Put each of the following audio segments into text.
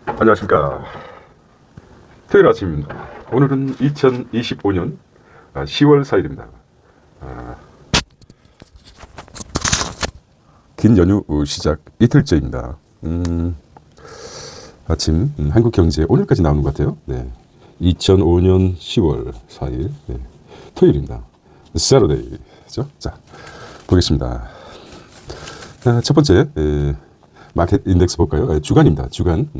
안녕하십니까. 토요일 아침입니다. 오늘은 2025년 10월 4일입니다. 긴 연휴 시작 이틀째입니다. 아침 한국경제 오늘까지 나오는 것 같아요. 네. 2005년 10월 4일 네. 토요일입니다. Saturday죠. 자, 보겠습니다. 첫 번째 마켓 인덱스 볼까요? 주간입니다. 주간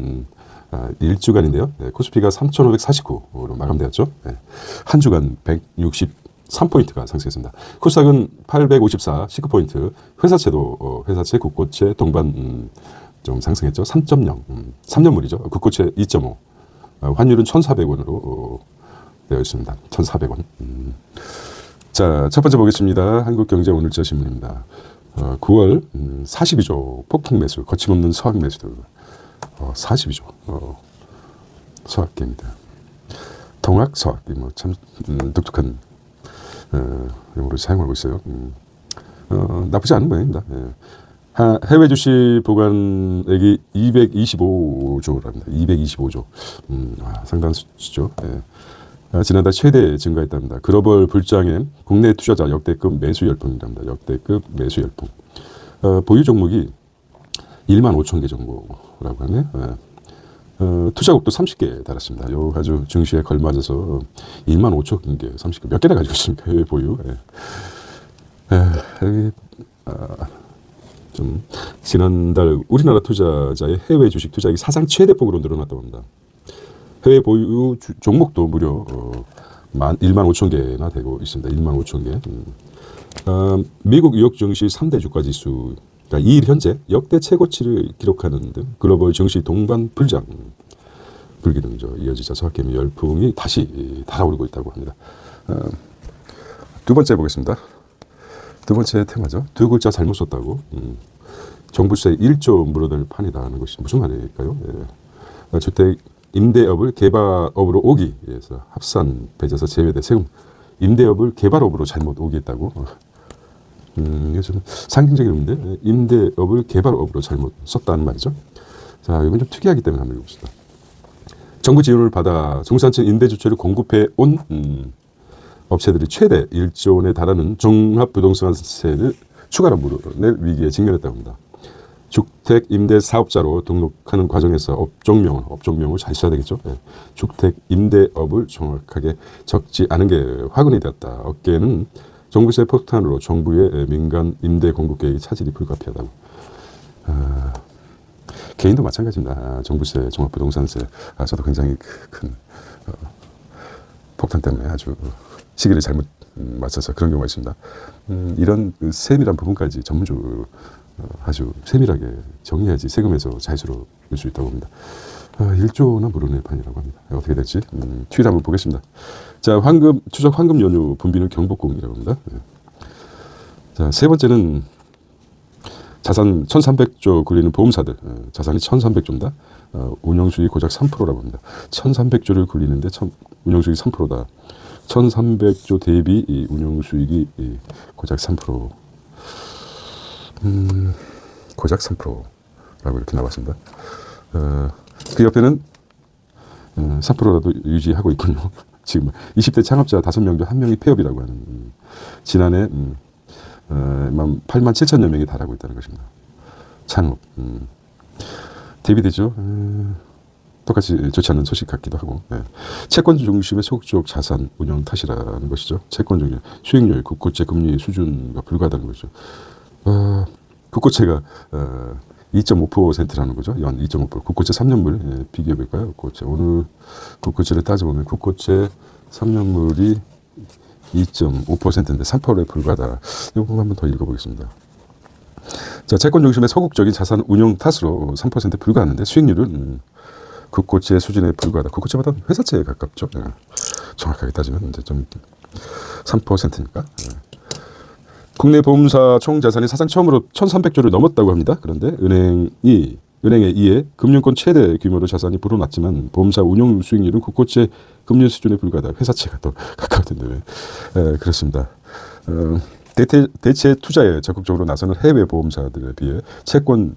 1주간인데요. 네, 코스피가 3,549로 마감되었죠. 네, 한 주간 163포인트가 상승했습니다. 코스닥은 854, 19포인트. 회사채도 회사채, 국고채 동반 좀 상승했죠. 3.0, 3년물이죠. 국고채 2.5. 환율은 1,400원으로 되어 있습니다. 1,400원. 자, 첫 번째 보겠습니다. 한국경제 오늘자 신문입니다. 9월 42조 폭풍 매수, 거침없는 서학 매수들. 42조 서학계입니다. 동학 서학 참 독특한 용어를 사용하고 있어요. 나쁘지 않은 모양입니다. 해외 주식 보관액이 225조랍니다. 225조. 상당한 수치죠. 지난달 최대 증가했답니다. 글로벌 불장의 국내 투자자 역대급 매수 열풍이랍니다. 역대급 매수 열풍. 보유 종목이 1만 5천 개 정도라고 하네요. 투자국도 30개 달았습니다. 요 아주 증시에 걸맞아서 1만 5천 개, 30개 몇 개나 가지고 있습니까? 해외 보유. 좀 지난달 우리나라 투자자의 해외 주식 투자액이 사상 최대폭으로 늘어났다고 합니다. 해외 보유 종목도 무려 1만 5천 개나 되고 있습니다. 1만 5천 개. 미국 뉴욕 증시 3대 주가 지수 그러니까 2일 현재 역대 최고치를 기록하는 등 글로벌 증시 동반 불기둥이죠. 이어지자 서학개미 열풍이 다시 달아오르고 있다고 합니다. 두 번째 보겠습니다. 두 번째 테마죠. 두 글자 잘못 썼다고. 종부세 1조 물어낼 판이다는 것이 무슨 말일까요? 주택 임대업을 개발업으로 오기 위해서 합산 배제서 제외돼 세금 임대업을 개발업으로 잘못 오기했다고. 이게 좀 상징적인 의미인데 임대업을 개발업으로 잘못 썼다는 말이죠. 자, 이건 좀 특이하기 때문에 한번 읽어봅시다. 정부 지원을 받아 중산층 임대주택을 공급해 온 업체들이 최대 1조 원에 달하는 종합부동산세를 추가로 물어낼 위기에 직면했다고 합니다. 주택 임대 사업자로 등록하는 과정에서 업종명을 잘 써야 되겠죠. 주택 임대업을 정확하게 적지 않은 게 화근이 되었다. 업계는 종부세 폭탄으로 정부의 민간 임대 공급 계획이 차질이 불가피하다고. 개인도 마찬가지입니다. 종부세, 종합부동산세 저도 굉장히 큰 폭탄 때문에 아주 시기를 잘못 맞춰서 그런 경우가 있습니다. 이런 세밀한 부분까지 전문적으로 아주 세밀하게 정리해야지 세금에서 자유스러울 수 있다고 합니다. 1조나 물어낼 판이라고 합니다. 어떻게 될지 추이를 한번 보겠습니다. 자, 추석 황금 연휴 분비는 경복궁이라고 합니다. 자, 세 번째는 자산 1,300조 굴리는 보험사들. 자산이 1,300조입니다. 운용수익 고작 3%라고 합니다. 1,300조를 굴리는데 운용수익이 3%다. 1,300조 대비 운용수익이 고작 3%. 고작 3%라고 이렇게 나왔습니다. 그 옆에는 3%라도 유지하고 있군요. 지금 20대 창업자 5명 중 1명이 폐업이라고 하는 지난해 87,000여 명이 달하고 있다는 것입니다. 창업 대비되죠. 똑같이 좋지 않은 소식 같기도 하고. 채권 중심의 소극적 자산 운영 탓이라는 것이죠. 채권 중심 수익률, 국고채 금리 수준과 불과하다는 것이죠. 국고채가 2.5%라는 거죠. 연 2.5%. 국고채 3년물 비교해 볼까요? 국고채. 오늘 국고채를 따져보면 국고채 3년물이 2.5%인데 3%에 불과하다. 이 부분 한번 더 읽어보겠습니다. 자, 채권 중심의 소극적인 자산 운용 탓으로 3%에 불과하는데 수익률은 국고채 수준에 불과하다. 국고채보다 회사채에 가깝죠. 정확하게 따지면 이제 좀 3%니까. 국내 보험사 총 자산이 사상 처음으로 1,300조를 넘었다고 합니다. 그런데 은행에 의해 금융권 최대 규모로 자산이 불어났지만 보험사 운용 수익률은 국고채 금리 수준에 불과하다. 회사채가 더 가까웠던데 그렇습니다. 대체 투자에 적극적으로 나서는 해외 보험사들에 비해 채권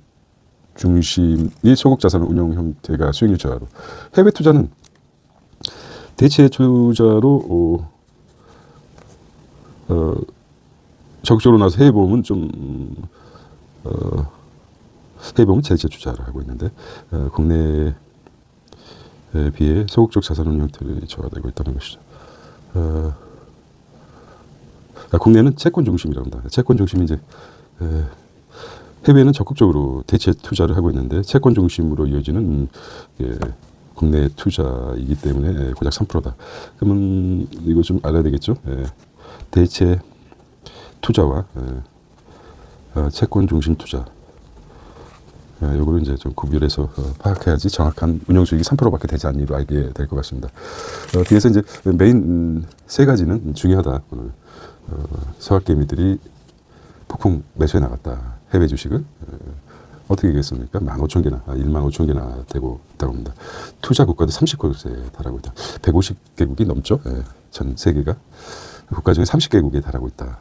중심이 소극 자산 운용 형태가 수익률 저하로. 해외 투자는 대체 투자로 적극적으로 나서 해외 보험은 해외 보험은 대체 투자를 하고 있는데 국내에 비해 소극적 자산 운용 형태를 저하되고 있다는 것이죠. 국내는 채권 중심이라고 합니다. 채권 중심이 이제 해외는 적극적으로 대체 투자를 하고 있는데 채권 중심으로 이어지는 국내 투자이기 때문에 고작 3%다. 그러면 이거 좀 알아야 되겠죠. 대체 투자와 채권 중심 투자. 요거를 이제 좀 구별해서 파악해야지 정확한 운용 수익이 3%밖에 되지 않니로 알게 될 것 같습니다. 뒤에서 이제 메인 세 가지는 중요하다. 오늘 서학개미들이 폭풍 매수해 나갔다. 해외 주식을 어떻게 얘기했습니까? 15,000개나 15,000개나 되고 있다고 합니다. 투자 국가도 30곳에 달하고 있다. 150개국이 넘죠. 전 세계가 국가 중에 30개국에 달하고 있다.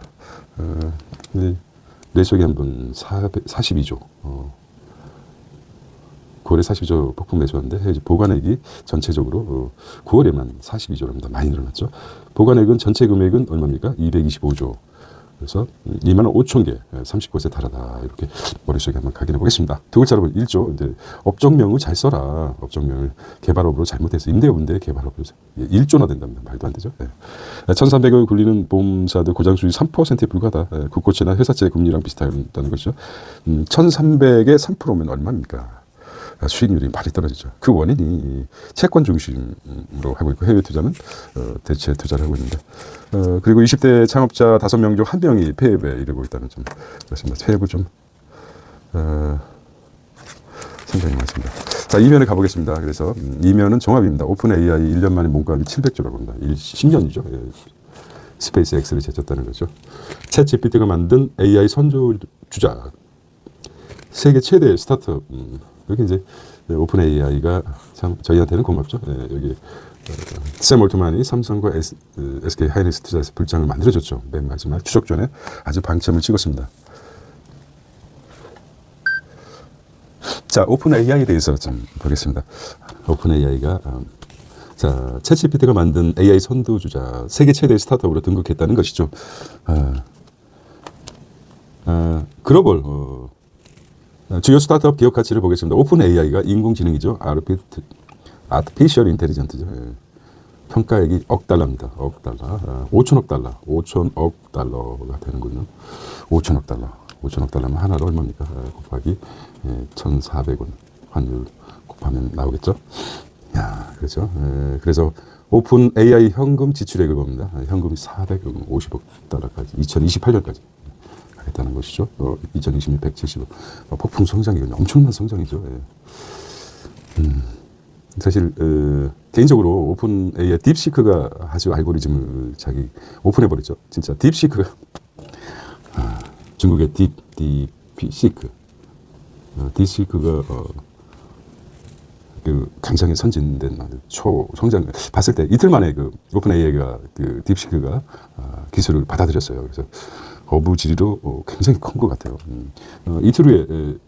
매수액이 한번 42조. 9월에 42조 폭풍 매수하는데 보관액이 전체적으로 9월에만 42조랍니다. 많이 늘어났죠. 보관액은 전체 금액은 얼마입니까? 225조. 그래서 25,000개, 30곳에 달하다. 이렇게 머릿속에 한번 각인해 보겠습니다. 두 글자로 보면 1조. 이제 업종명을 잘 써라. 업종명을 개발업으로 잘못해서 임대업인데 개발업으로 1조나 된답니다. 말도 안 되죠. 1,300을 굴리는 보험사들 고장수익 3%에 불과하다. 국고채나 회사채 금리랑 비슷하다는 것이죠. 1,300에 3%면 얼마입니까? 수익률이 많이 떨어지죠. 그 원인이 채권 중심으로 하고 있고 해외 투자는 대체 투자를 하고 있는데 그리고 20대 창업자 5명 중 1명이 폐업에 이르고 있다는 점 그렇습니다. 폐업을 좀 상당히 많습니다. 자, 이면에 가보겠습니다. 그래서 이면은 종합입니다. 오픈 AI 1년 만에 몸값이 700조라고 합니다. 10년이죠. 스페이스 X를 제쳤다는 거죠. 챗 GPT가 만든 AI 선조주자 세계 최대 스타트업 여기 이제 오픈 AI가 참 저희한테는 고맙죠. 여기 샘 올트만이 삼성과 SK 하이닉스 투자에서 불장을 만들어줬죠. 맨 마지막 추석 전에 아주 방점을 찍었습니다. 자, 오픈 AI에 대해서 좀 보겠습니다. 오픈 AI가 자, 챗GPT가 만든 AI 선도주자 세계 최대 스타트업으로 등극했다는 것이죠. 글로벌 주요 스타트업 기업 가치를 보겠습니다. 오픈 AI가 인공지능이죠. 아티피셜 인텔리전트죠. 평가액이 억 달러입니다. 억 달러. 5천억 달러. 5천억 달러가 되는군요. 5천억 달러. 5천억 달러면 하나로 얼마입니까? 곱하기 1,400원. 환율 곱하면 나오겠죠? 야, 그렇죠. 그래서 오픈 AI 현금 지출액을 봅니다. 현금이 450억 달러까지. 2028년까지. 했다는 것이죠. 2020년 170억. 폭풍 성장이군요. 엄청난 성장이죠. 사실 개인적으로 오픈 AI 딥시크가 아주 알고리즘을 자기 오픈해버렸죠. 진짜 딥시크가 중국의 딥시크 딥시크가 그 굉장히 선진된 초성장 봤을 때 이틀 만에 그 오픈 AI가 그 딥시크가 기술을 받아들였어요. 그래서 어부지리로 굉장히 큰 것 같아요. 이틀 후에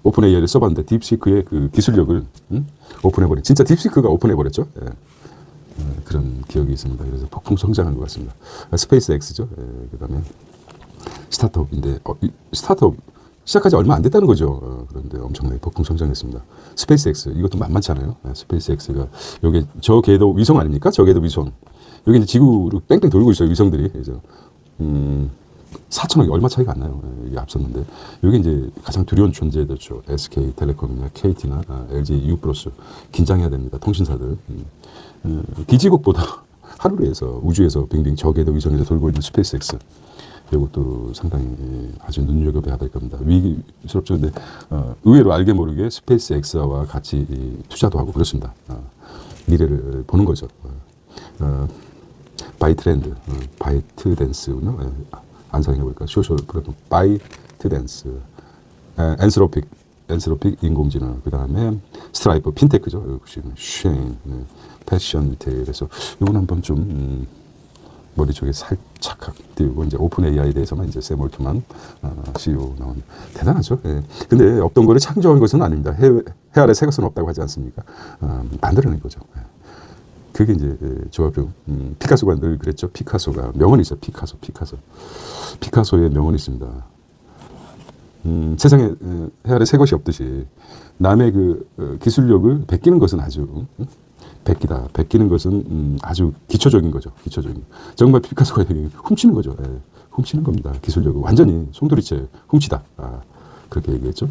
오픈 AI를 써봤는데 딥시크의 그 기술력을 오픈해버린 진짜 딥시크가 오픈해버렸죠. 그런 기억이 있습니다. 그래서 폭풍 성장한 것 같습니다. 스페이스 X죠. 그다음에 스타트업인데 스타트업 시작하지 얼마 안 됐다는 거죠. 그런데 엄청나게 폭풍 성장했습니다. 스페이스 X 이것도 만만치 않아요. 스페이스 X가 여기 저 궤도 위성 아닙니까? 저 궤도 위성 여기 이제 지구로 뺑뺑 돌고 있어요. 위성들이. 그래서 4천억이 얼마 차이가 안 나요. 이게 앞섰는데 여기 이제 가장 두려운 존재들죠. SK텔레콤이나 KT나 LG U+플러스 긴장해야 됩니다. 통신사들 기지국보다 하늘에서 우주에서 빙빙 저 궤도 위성에서 돌고 있는 스페이스 X 이것도 상당히 아주 눈여겨봐야 될 겁니다. 위기스럽죠. 근데 의외로 알게 모르게 스페이스 X와 같이 투자도 하고 그렇습니다. 미래를 보는 거죠. 바이트랜드, 바이트댄스군요. 안상해볼까? 소셜 플랫폼, 바이트댄스, 엔스로픽 인공지능, 그 다음에 스트라이프, 핀테크죠. 역시 쉐인, 패션 리테일에서 이건 한번 좀 머리 쪽에 살짝 띄우고 이제 오픈 AI에 대해서만 이제 샘 올트만 CEO 나온 대단하죠. 예. 근데 없던 거를 창조한 것은 아닙니다. 해 아래 새 것은 없다고 하지 않습니까? 만들어낸 거죠. 예. 그게 이제 조합중 피카소가 늘 그랬죠. 피카소가 명언이 있어요. 피카소의 명언이 있습니다. 세상에 해 아래 새 것이 없듯이 남의 그 기술력을 베끼는 것은 아주 베끼는 것은 아주 기초적인 거죠. 기초적인. 정말 피카소가 훔치는 거죠. 예. 훔치는 겁니다. 기술력을 완전히 송두리째 훔치다. 그렇게 얘기했죠.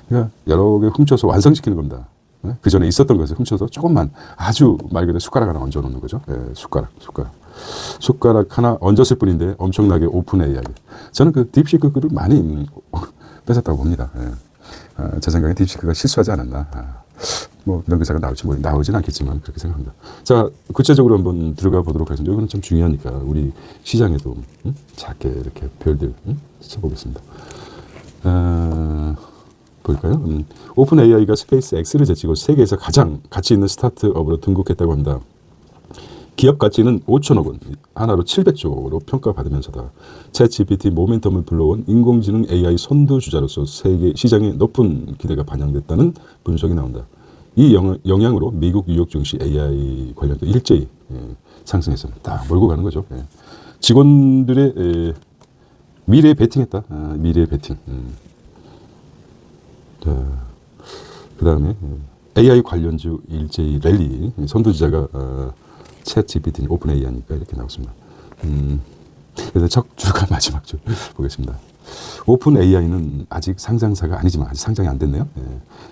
그러니까 여러 개 훔쳐서 완성시키는 겁니다. 예? 그 전에 있었던 것을 훔쳐서 조금만 아주 말 그대로 숟가락 하나 얹어 놓는 거죠. 예. 숟가락 하나 얹었을 뿐인데 엄청나게 오픈 AI. 저는 그 딥시크를 많이 뺏었다고 봅니다. 예. 제 생각에 딥시크가 실수하지 않았나. 뭐 이런 기사가 나오진 않겠지만 그렇게 생각합니다. 자, 구체적으로 한번 들어가 보도록 하겠습니다. 이거는 참 중요하니까 우리 시장에도 작게 이렇게 별들 써보겠습니다. 볼까요? 오픈 AI가 스페이스 X를 제치고 세계에서 가장 가치 있는 스타트업으로 등극했다고 합니다. 기업 가치는 5천억 원, 하나로 700조로 평가받으면서다. 챗GPT 모멘텀을 불러온 인공지능 AI 선두주자로서 세계 시장에 높은 기대가 반영됐다는 분석이 나온다. 이 영향으로 미국 뉴욕 증시 AI 관련도 일제히 상승해서 딱 몰고 가는 거죠. 직원들의 미래에 베팅했다. 미래에 베팅. 자, 그 다음에 AI 관련주 일제히 랠리 선두주자가 챗GPT 오픈 AI니까 이렇게 나왔습니다. 그래서 적주가 마지막 주 보겠습니다. 오픈 AI는 아직 상장사가 아니지만 아직 상장이 안 됐네요.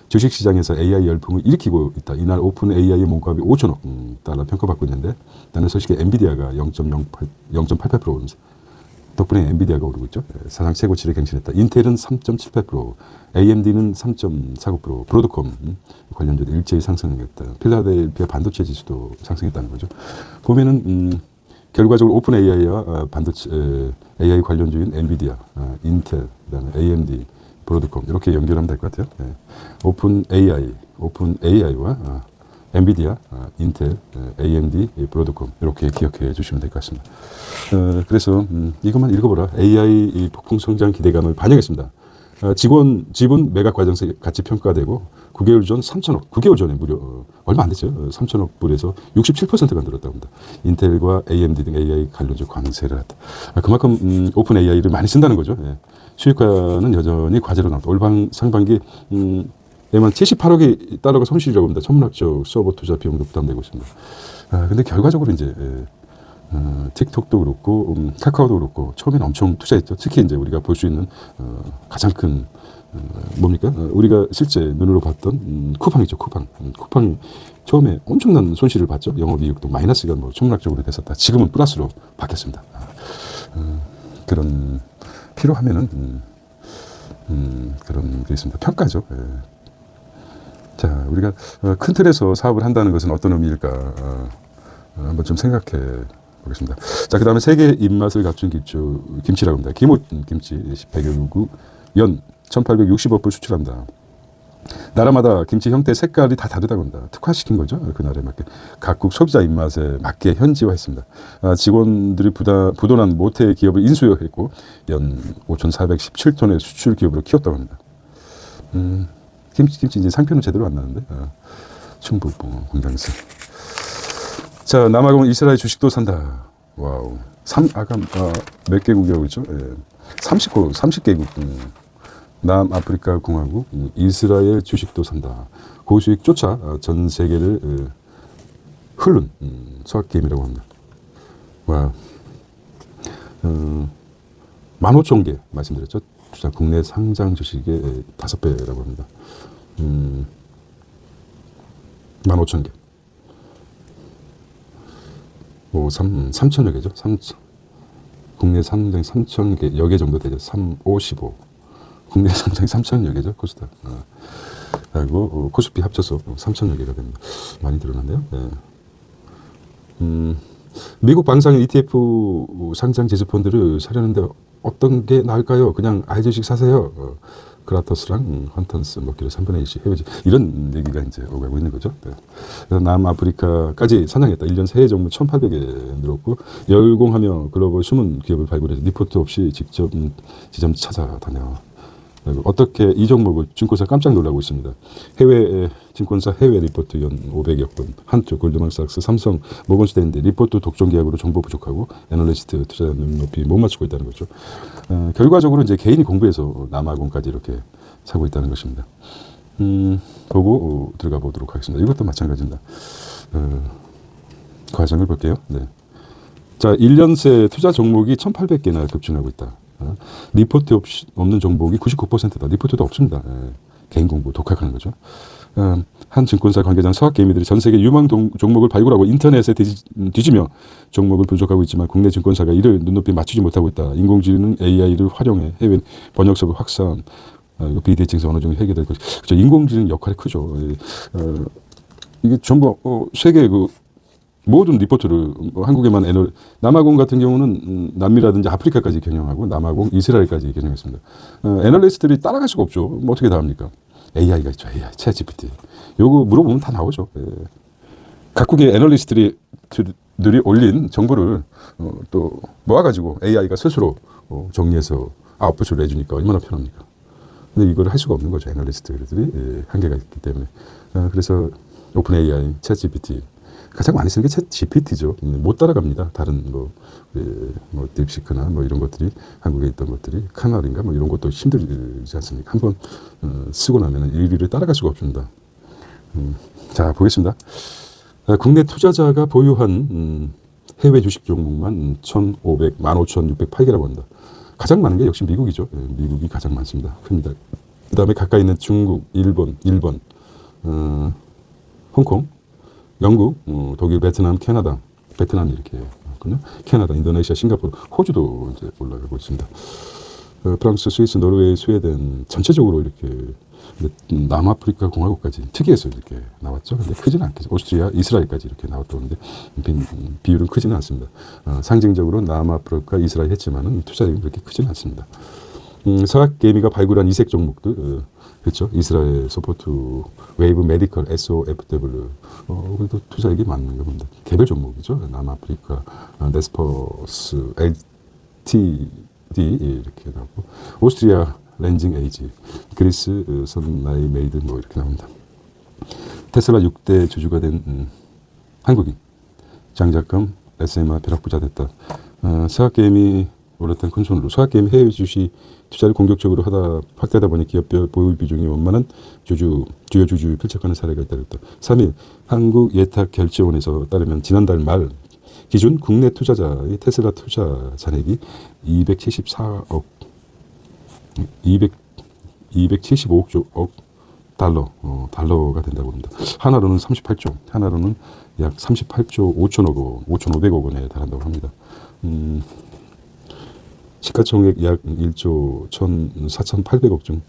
주식시장에서 AI 열풍을 일으키고 있다. 이날 오픈 AI의 몸값이 5천억 달러 평가받고 있는데 나는 솔직히 엔비디아가 0.88% 덕분에 엔비디아가 오르고 있죠. 사상 최고치를 갱신했다. 인텔은 3.78%, AMD는 3.49%, 브로드컴 관련주도 일제히 상승했다. 필라델피아 반도체 지수도 상승했다는 거죠. 보면은 결과적으로 오픈 AI와 반도체 AI 관련주인 엔비디아, 인텔, 그다음에 AMD, 브로드컴 이렇게 연결하면 될 것 같아요. 오픈 AI와 엔비디아, 인텔, AMD, 브로드컴 이렇게 기억해 주시면 될 것 같습니다. 그래서 이것만 읽어보라. AI 폭풍 성장 기대감을 반영했습니다. 지분 매각 과정에서 가치 평가되고 9개월 전 3천억, 9개월 전에 무려 얼마 안 됐죠. 3천억 불에서 67%가 늘었다고 합니다. 인텔과 AMD 등 AI 관련주 강세를 했다. 그만큼 오픈 AI를 많이 쓴다는 거죠. 수익화는 여전히 과제로 나왔다. 올 상반기 에만 78억이 달러가 손실이라고 합니다. 천문학적 서버 투자 비용도 부담되고 있습니다. 근데 결과적으로 이제 틱톡도 그렇고 카카오도 그렇고 처음에는 엄청 투자했죠. 특히 이제 우리가 볼 수 있는 가장 큰 뭡니까? 우리가 실제 눈으로 봤던 쿠팡이죠. 쿠팡이 처음에 엄청난 손실을 봤죠. 영업이익도 마이너스가 뭐 천문학적으로 됐었다. 지금은 플러스로 바뀌었습니다. 그런 필요하면은 그런 게 있습니다. 평가죠. 자, 우리가 큰 틀에서 사업을 한다는 것은 어떤 의미일까 한번 좀 생각해 보겠습니다. 자, 그 다음에 세계 입맛을 갖춘 김치라고 합니다. 기모 김치 100여 연 1,860억 불 수출합니다. 나라마다 김치 형태 색깔이 다 다르다고 합니다. 특화시킨 거죠. 그 나라에 맞게. 각국 소비자 입맛에 맞게 현지화했습니다. 직원들이 부도난 모태 기업을 인수했고 연 5,417톤의 수출 기업으로 키웠다고 합니다. 김치 이제 상표는 제대로 안 나는데 충북 공장에서. 자, 남아공 이스라엘 주식도 산다. 와우. 몇 개국이라고 있죠? 30개국. 남아프리카 공화국, 이스라엘 주식도 산다. 고수익 쫓아 전 세계를 흐른 수학게임이라고 합니다. 와, 15,000개 말씀드렸죠. 국내 상장 주식의 5배라고 합니다. 15,000개. 3천여 개죠. 국내 상장 3,000개, 개 정도 되죠. 55. 국내 상장이 3천여 개죠. 코스닥. 그리고 코스피 합쳐서 3천여 개가 됩니다. 많이 늘어났네요. 미국 방사능 ETF 상장 지수펀드를 사려는데 어떤 게 나을까요? 그냥 알주식 사세요. 크라터스랑 헌턴스 먹기로 3분의 1씩 해외지 이런 얘기가 이제 오가고 있는 거죠. 네. 그래서 남아프리카까지 사냥했다. 1년 새해 정부 1,800에 늘었고 열공하며 글로벌 숨은 기업을 발굴해서 리포트 없이 직접 지점 찾아다녀. 어떻게 이 종목을 증권사 깜짝 놀라고 있습니다. 해외 증권사 해외 리포트 연 500여 건, 한쪽 골드만삭스, 삼성, 모건스탠리 리포트 독점 계약으로 정보 부족하고 애널리스트 투자 높이 못 맞추고 있다는 거죠. 결과적으로 이제 개인이 공부해서 남아공까지 이렇게 사고 있다는 것입니다. 보고 들어가 보도록 하겠습니다. 이것도 마찬가지입니다. 과정을 볼게요. 네. 자, 1년 새 투자 종목이 1,800개나 급증하고 있다. 리포트 없는 종목이 99%다. 리포트도 없습니다. 개인 공부, 독학하는 거죠. 한 증권사 관계자는 서학개미들이 전 세계 유망 종목을 발굴하고 인터넷에 뒤지며 종목을 분석하고 있지만 국내 증권사가 이를 눈높이 맞추지 못하고 있다. 인공지능 AI를 활용해 해외 번역서를 확산, 비대칭성 어느 정도 해결될 것이. 그렇죠. 인공지능 역할이 크죠. 이게 전부 세계 모든 리포트를 한국에만 남아공 같은 경우는 남미라든지 아프리카까지 경영하고 남아공, 이스라엘까지 경영했습니다. 애널리스트들이 따라갈 수가 없죠. 뭐 어떻게 다 합니까? AI가 있죠. AI, 챗GPT. 요거 물어보면 다 나오죠. 각국의 애널리스트들이 올린 정보를 또 모아가지고 AI가 스스로 정리해서 아웃풋을 내주니까 얼마나 편합니까? 근데 이걸 할 수가 없는 거죠. 애널리스트들이 한계가 있기 때문에. 그래서 오픈 AI, 챗GPT 가장 많이 쓰는 게 챗 GPT죠. 못 따라갑니다. 다른 뭐 딥시크나 뭐 이런 것들이 한국에 있던 것들이 카나리인가 뭐 이런 것도 힘들지 않습니까? 한번 쓰고 나면 인류를 따라갈 수가 없습니다. 자, 보겠습니다. 국내 투자자가 보유한 해외 주식 종목만 15,608개라고 합니다. 가장 많은 게 역시 미국이죠. 미국이 가장 많습니다. 큽니다. 그 다음에 가까이 있는 중국, 일본, 홍콩, 영국, 독일, 베트남, 캐나다, 베트남이 이렇게 있군요. 캐나다, 인도네시아, 싱가포르, 호주도 이제 올라가고 있습니다. 프랑스, 스위스, 노르웨이, 스웨덴 전체적으로 이렇게 남아프리카 공화국까지 특이해서 이렇게 나왔죠. 근데 크지는 않겠죠. 오스트리아, 이스라엘까지 이렇게 나왔던데 비율은 크지는 않습니다. 상징적으로 남아프리카, 이스라엘 했지만은 투자액은 그렇게 크지는 않습니다. 서학개미가 발굴한 이색 종목들, 그렇죠. 이스라엘, 소포트, 웨이브, 메디컬, SOFW, 그래도 투자액이 많은 겁니다. 개별 종목이죠. 남아프리카, 네스퍼스, LTD 이렇게 나오고, 오스트리아, 렌징 에이지, 그리스, 선라이 메이드 뭐 이렇게 나옵니다. 테슬라 6대 주주가 된 한국인, 장작금, SMR 벼락부자 됐다. 서학개미 올랐던 큰 손으로 서학개미 해외 주식 투자를 공격적으로 확대하다 보니 기업 보유 비중이 원만한 주요 주주를 필적하는 사례가 있다고. 3일 한국예탁결제원에서 따르면 지난달 말 기준 국내 투자자의 테슬라 투자 잔액이 275억 달러가 된다고 합니다. 하나로는 38조, 하나로는 약 38조 5,500억 원에 달한다고 합니다. 시가총액 약 1조 1,4,800억 중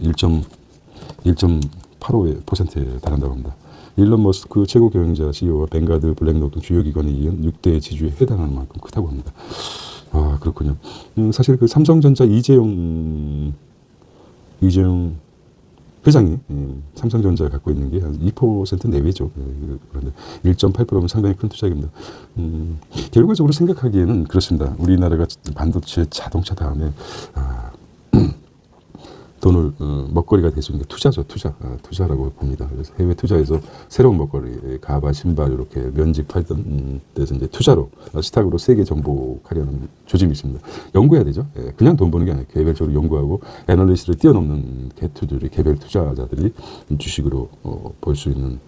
1.85%에 달한다고 합니다. 일론 머스크 최고 경영자 CEO와 뱅가드, 블랙록 등 주요 기관에 이은 6대 지주에 해당하는 만큼 크다고 합니다. 아, 그렇군요. 사실 그 삼성전자 이재용 회장이 삼성전자가 갖고 있는 게 한 2% 내외죠. 그런데 1.8%면 상당히 큰 투자입니다. 결과적으로 생각하기에는 그렇습니다. 우리나라가 반도체, 자동차 다음에 돈을 먹거리가 될 수 있는 게 투자죠. 투자라고 봅니다. 그래서 해외 투자에서 새로운 먹거리, 가바, 신발 이렇게 면집하던 데서 이제 투자로 스탁으로 세계 정복하려는 조짐이 있습니다. 연구해야 되죠. 그냥 돈 버는 게 아니에요. 개별적으로 연구하고 애널리스트를 뛰어넘는 개투들이 개별 투자자들이 주식으로 볼 수 있는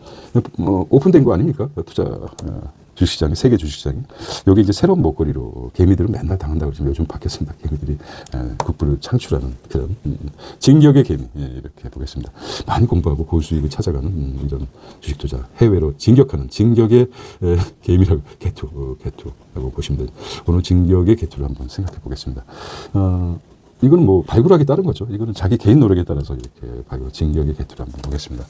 오픈된 거 아닙니까? 투자 주식시장이, 세계 주식시장이. 여기 이제 새로운 먹거리로 개미들은 맨날 당한다고 지금 요즘 바뀌었습니다. 개미들이 국부를 창출하는 그런 진격의 개미, 이렇게 보겠습니다. 많이 공부하고 고수익을 찾아가는 이런 주식 투자, 해외로 진격하는 진격의 개미라고, 개투라고 보시면 됩니다. 오늘 진격의 개투를 한번 생각해 보겠습니다. 이거는 뭐 발굴하기 따른 거죠. 이거는 자기 개인 노력에 따라서 이렇게 발굴, 진격의 개투를 한번 보겠습니다.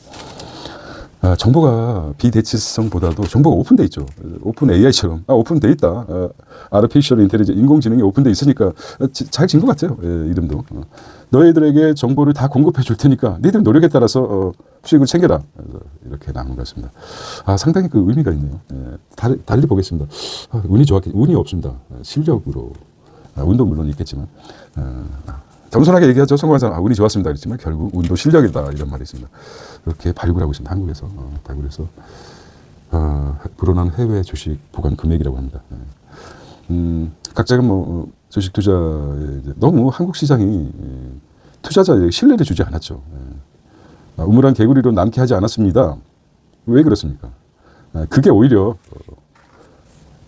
정보가 비대칭성보다도 정보가 오픈돼 있죠. 오픈 AI처럼 오픈돼 있다. Artificial Intelligence 인공지능이 오픈돼 있으니까 잘 진 것 같아요. 이름도. 너희들에게 정보를 다 공급해 줄 테니까 니들 노력에 따라서 수익을 챙겨라. 이렇게 나온 것 같습니다. 상당히 그 의미가 있네요. 달리 보겠습니다. 운이 좋았겠 운이 없습니다. 실력으로 운도 물론 있겠지만 겸손하게 얘기하죠. 성공한 사람 운이 좋았습니다. 그랬지만 결국 운도 실력이다 이런 말이 있습니다. 그렇게 발굴하고 있습니다. 한국에서 발굴해서 불어난 해외 주식 보관 금액이라고 합니다. 각자가 뭐 주식 투자에 너무 한국 시장이 투자자에게 신뢰를 주지 않았죠. 우물한 개구리로 남게 하지 않았습니다. 왜 그렇습니까? 그게 오히려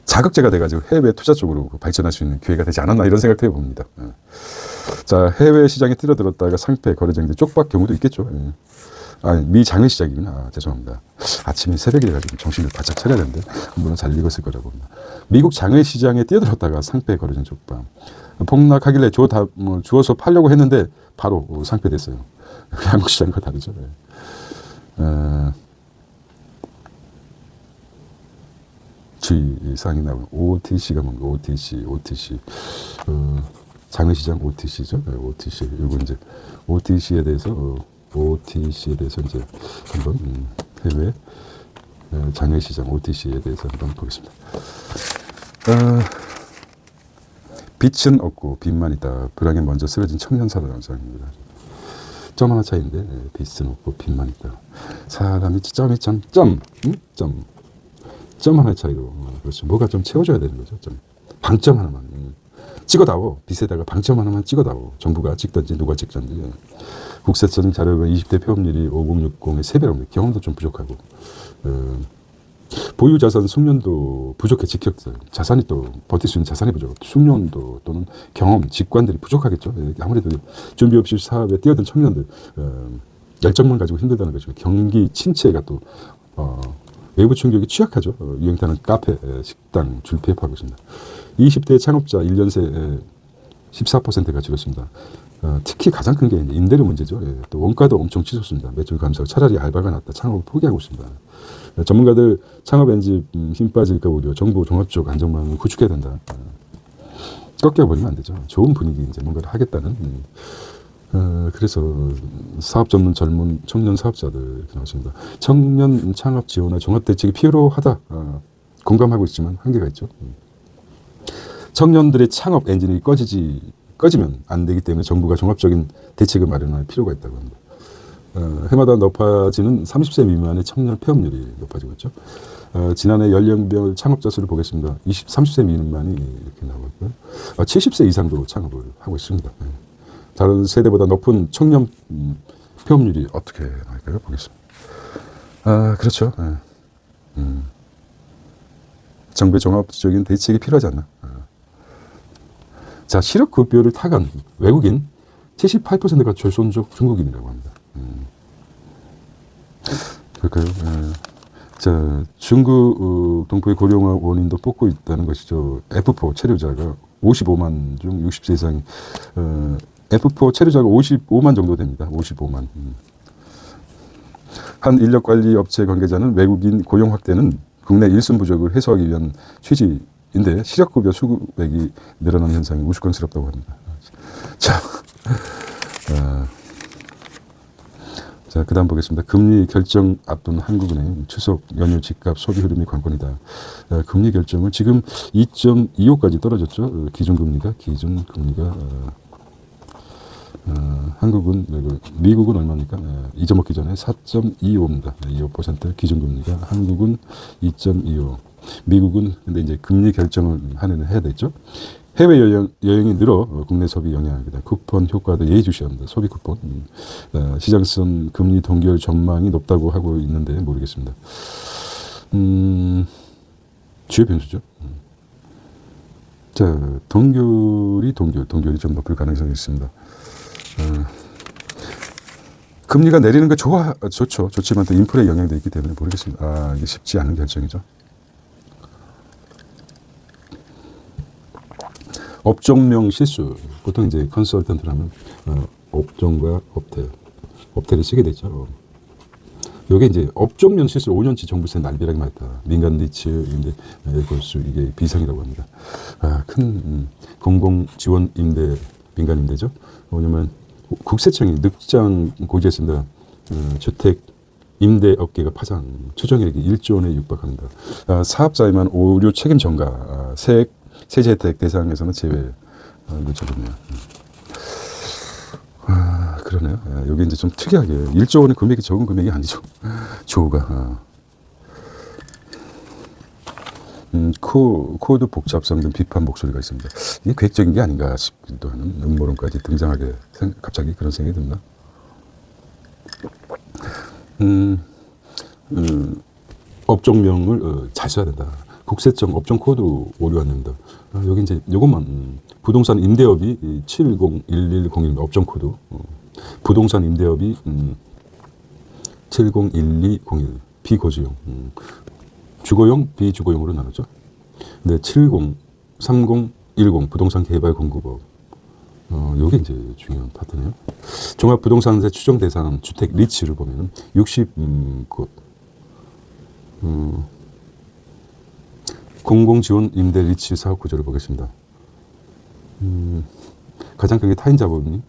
자극제가 돼가지고 해외 투자 쪽으로 발전할 수 있는 기회가 되지 않았나 이런 생각도 해봅니다. 자, 해외 시장에 뛰어들었다가 상패 거래장이 쪽박 경우도 있겠죠. 미 장외 시장이구나. 죄송합니다. 아침에 새벽에 돼가지고 정신을 바짝 차려야 되는데 물론 잘 읽었을 거라고 봅니다. 미국 장외 시장에 뛰어들었다가 상패 거래장 쪽박. 폭락하길래 주워서 팔려고 했는데 바로 상패됐어요. 한국 시장과 다르죠. G상이 나오는 OTC가 뭔가 OTC 장외시장 OTC죠. OTC 이거 이제 OTC에 대해서 이제 한번 해외 장외시장 OTC에 대해서 한번 보겠습니다. 빛은 없고 빛만 있다. 불황에 먼저 쓰러진 청년 사람입니다. 점 하나 차이인데 빛은 없고 빛만 있다. 사람이 점 하나의 차이로 그렇죠. 뭐가 좀 채워줘야 되는 거죠. 방점 하나만 찍어다오. 빛에다가 방점 하나만 찍어다오. 정부가 찍든지 누가 찍든지. 국세청 자료에 20대 폐업률이 5060의 3배랍니다. 경험도 좀 부족하고 보유 자산 숙련도 부족해 지켰어요. 자산이 또 버틸 수 있는 자산이 부족하고 숙련도 또는 경험, 직관들이 부족하겠죠. 아무래도 준비 없이 사업에 뛰어든 청년들 열정만 가지고 힘들다는 거죠. 경기 침체가 또 외부 충격이 취약하죠. 유행타는 카페, 식당, 줄 폐업하고 있습니다. 20대 창업자 1년 새 14%가 줄었습니다. 특히 가장 큰 게 임대료 문제죠. 또 원가도 엄청 치솟습니다. 매출 감소하고 차라리 알바가 낫다. 창업을 포기하고 있습니다. 전문가들 창업 엔진 힘 빠질까 우려. 정부 종합적 안정망을 구축해야 된다. 꺾여버리면 안 되죠. 좋은 분위기 이제 뭔가를 하겠다는. 그래서 사업 전문 젊은 청년 사업자들 이렇게 나왔습니다. 청년 창업 지원과 종합 대책이 필요하다. 공감하고 있지만 한계가 있죠. 청년들의 창업 엔진이 꺼지면 안 되기 때문에 정부가 종합적인 대책을 마련할 필요가 있다고 합니다. 해마다 높아지는 30세 미만의 청년 폐업률이 높아지고 있죠. 지난해 연령별 창업자 수를 보겠습니다. 30세 미만이 이렇게 나오고요. 70세 이상도 창업을 하고 있습니다. 다른 세대보다 높은 청년 폐업률이 어떻게 나올까요? 보겠습니다. 그렇죠. 정부의 종합적인 대책이 필요하지 않나. 자, 실업급여를 타간 외국인 78%가 절손족 중국인이라고 합니다. 그럴까요? 자, 중국 동포의 고령화 원인도 뽑고 있다는 것이죠. F4 체류자가 55만 중 60세 이상이 F4 체류자가 55만 정도 됩니다. 55만. 한 인력관리 업체 관계자는 외국인 고용 확대는 국내 일손 부족을 해소하기 위한 취지인데 실업급여 수급액이 늘어나는 현상이 우스꽝스럽다고 합니다. 자, 그 다음 보겠습니다. 금리 결정 앞둔 한국은행 추석 연휴 집값 소비 흐름이 관건이다. 금리 결정은 지금 2.25까지 떨어졌죠. 기준금리가 한국은, 미국은 얼마입니까? 잊어먹기 전에 4.25입니다. 25% 기준금리가 한국은 2.25. 미국은 근데 이제 금리 결정을 해야 되죠. 해외 여행이 늘어 국내 소비 영향이다. 쿠폰 효과도 예의주시합니다. 소비 쿠폰. 시장성 금리 동결 전망이 높다고 하고 있는데 모르겠습니다. 주요 변수죠. 자, 동결이 좀 높을 가능성이 있습니다. 금리가 내리는 거 좋죠. 좋지만 또 인플레 영향도 있기 때문에 모르겠습니다. 이게 쉽지 않은 결정이죠. 업종명 실수. 보통 이제 컨설턴트라면 업종과 업태를 쓰게 되죠. 요게 이제 업종면 실수 5년치 종부세 날벼락이 맞다. 민간 리츠 임대 골수 이게 비상이라고 합니다. 큰 공공 지원 임대 민간 임대죠. 왜냐면 국세청이 늑장 고지했습니다. 주택 임대업계가 파장, 추정액이 1조 원에 육박합니다. 사업자에만 오류 책임 전가, 세제 혜택 대상에서는 제외. 놓쳐졌네요. 그러네요. 여기 이제 좀 특이하게 1조 원의 금액이 적은 금액이 아니죠. 조가. 코드 복잡성 등 비판 목소리가 있습니다. 이게 계획적인 게 아닌가 싶기도 하는 음모론까지 등장하게 갑자기 그런 생각이 듭니다. 업종명을 잘 써야 된다. 국세청 업종 코드 오류가 안 됩니다. 여기 이제 요것만 부동산 임대업이 701101 업종 코드. 부동산 임대업이 701201 비거주용. 주거용, 비주거용으로 나누죠. 근데 70, 30, 10 부동산 개발 공급업. 요게 이제 중요한 파트네요. 종합부동산세 추정 대상 주택 리츠를 보면은 60곳. 공공지원 임대 리츠 사업 구조를 보겠습니다. 가장 큰 게 타인 자본이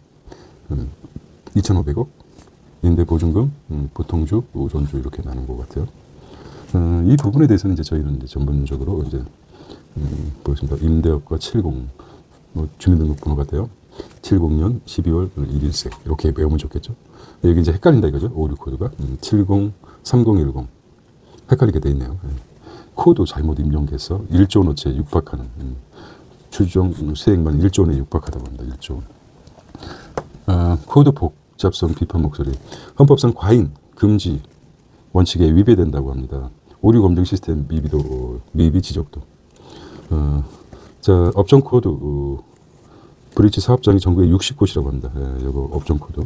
2,500억, 임대 보증금, 보통주, 우선주 이렇게 나눈 것 같아요. 이 부분에 대해서는 이제 저희는 이제 전문적으로 이제 보겠습니다. 임대업과 70 주민등록번호 같아요. 70년 12월 1일생 이렇게 외우면 좋겠죠. 여기 이제 헷갈린다 이거죠. 오류 코드가 70 3010 헷갈리게 돼 있네요. 코드 잘못 입력해서 1조 원어치에 육박하는 추정 수익만 1조 원에 육박하다고 합니다. 1조 원. 코드 복잡성 비판 목소리. 헌법상 과잉 금지 원칙에 위배된다고 합니다. 오류 검증 시스템 미비 지적도. 자, 업종 코드 브릿지 사업장이 전국에 60곳이라고 합니다. 이거 업종 코드.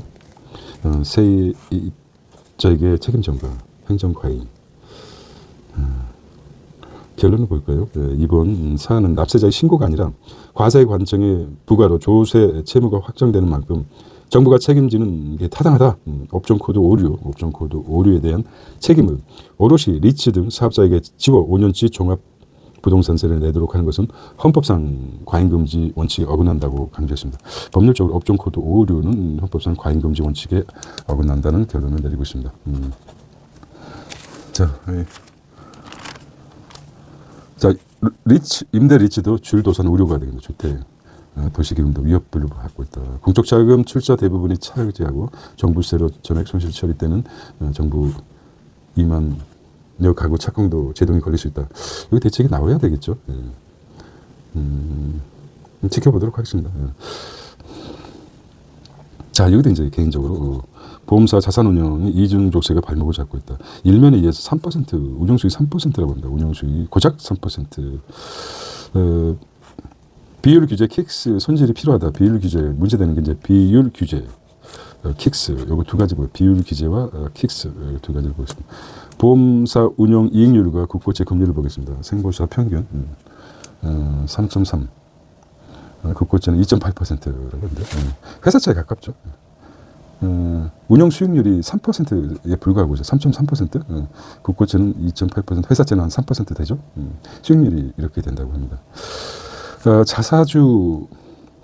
세입자에게 책임 전가, 행정 과잉. 결론을 볼까요? 이번 사안은 납세자의 신고가 아니라 과세 관청의 부과로 조세 채무가 확정되는 만큼 정부가 책임지는 게 타당하다. 업종 코드 오류에 대한 책임을 오롯이 리츠 등 사업자에게 지워 5년치 종합 부동산세를 내도록 하는 것은 헌법상 과잉금지 원칙에 어긋난다고 강조했습니다. 법률적으로 업종 코드 오류는 헌법상 과잉금지 원칙에 어긋난다는 결론을 내리고 있습니다. 자, 임대 리츠도 줄도산 우려가 되겠네요. 주택, 도시기금도 위협을 받고 있다. 공적자금 출자 대부분이 차지하고 정부세로 전액 손실 처리 때는 정부 2만여 가구 착공도 제동이 걸릴 수 있다. 여기 대책이 나와야 되겠죠. 지켜보도록 하겠습니다. 자, 여기도 이제 개인적으로 보험사 자산운용이 이중족세가 발목을 잡고 있다. 일면에 의해서 3%, 운용수익 3%라고 합니다. 운용수익이 고작 3%. 비율 규제 킥스 손질이 필요하다. 비율 규제 문제되는 게 이제 비율 규제 킥스 요거 두 가지 비율 규제와 킥스 두 가지를 보겠습니다. 보험사 운용 이익률과 국고채 금리를 보겠습니다. 생보사 평균 3.3. 국고채는 2.8%라고 하는데 회사차에 가깝죠. 운영 수익률이 3%에 불과하고 3.3%, 국고채는 2.8%, 회사채는 한 3% 되죠. 수익률이 이렇게 된다고 합니다. 자사주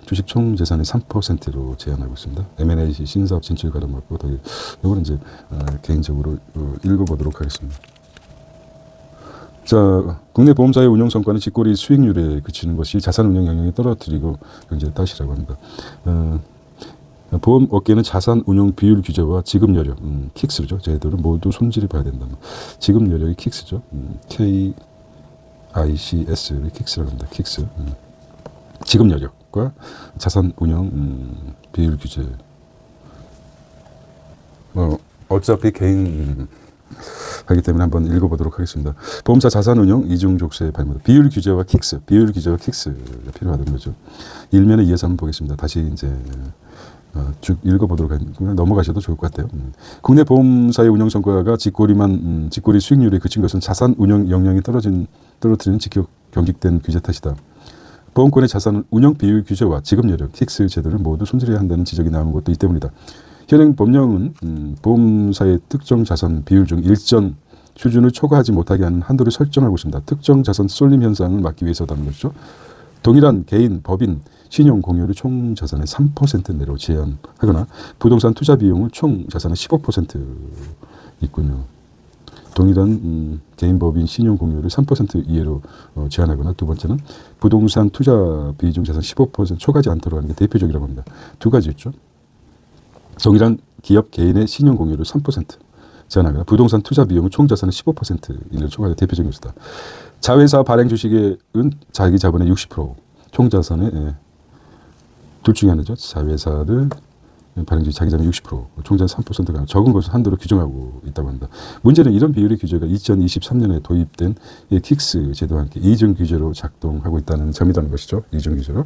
주식 총 재산의 3%로 제한하고 있습니다. M&A 신사업 진출 가능 맞고 이거는 이제 개인적으로 읽어보도록 하겠습니다. 자, 국내 보험사의 운용 성과는 직거래 수익률에 그치는 것이 자산 운용 영향을 떨어뜨리고 경제 탓이라고 합니다. 보험 업계는 자산 운용 비율 규제와 지급 여력, 킥스죠. 제도를 모두 손질해 봐야 된다. 지급 여력이 킥스죠. KICS 킥스라고 합니다. 킥스. 지급 여력과 자산 운용 비율 규제. 어차피 개인 하기 때문에 한번 읽어보도록 하겠습니다. 보험사 자산운용 이중족세 발목 비율 규제와 킥스 가 필요하다는 거죠. 일면에 이어서 한번 보겠습니다. 다시 이제 쭉 읽어보도록 하겠습니다. 넘어가셔도 좋을 것 같아요. 국내 보험사의 운영 성과가 직거래 수익률에 그친 것은 자산 운영 역량이 떨어뜨리는 직격 경직된 규제 탓이다. 보험권의 자산 운영 비율 규제와 지급 여력 킥스 제도를 모두 손질해야 한다는 지적이 나오는 것도 이 때문이다. 현행 법령은 보험사의 특정 자산 비율 중 일정 수준을 초과하지 못하게 하는 한도를 설정하고 있습니다. 특정 자산 쏠림 현상을 막기 위해서라는 것이죠. 동일한 개인, 법인, 신용 공유를 총 자산의 3% 내로 제한하거나 부동산 투자 비용을 총 자산의 15% 있군요. 동일한 개인, 법인, 신용 공유를 3% 이하로 제한하거나 두 번째는 부동산 투자 비중 자산 15% 초과하지 않도록 하는 게 대표적이라고 합니다. 두 가지 있죠. 동일한 기업, 개인의 신용 공유를 3% 제한하거나 부동산 투자 비용은 총 자산의 15% 이를 초과하는 대표적인 것이다. 자회사 발행 주식은 자기 자본의 60%, 총 자산의 둘 중에 하나죠. 자회사를 발행 주식 자기 자본의 60%, 총 자산 3%가 적은 것을 한도로 규정하고 있다고 합니다. 문제는 이런 비율의 규제가 2023년에 도입된 킥스 제도와 함께 이중 규제로 작동하고 있다는 점이라는 것이죠. 이중 규제로.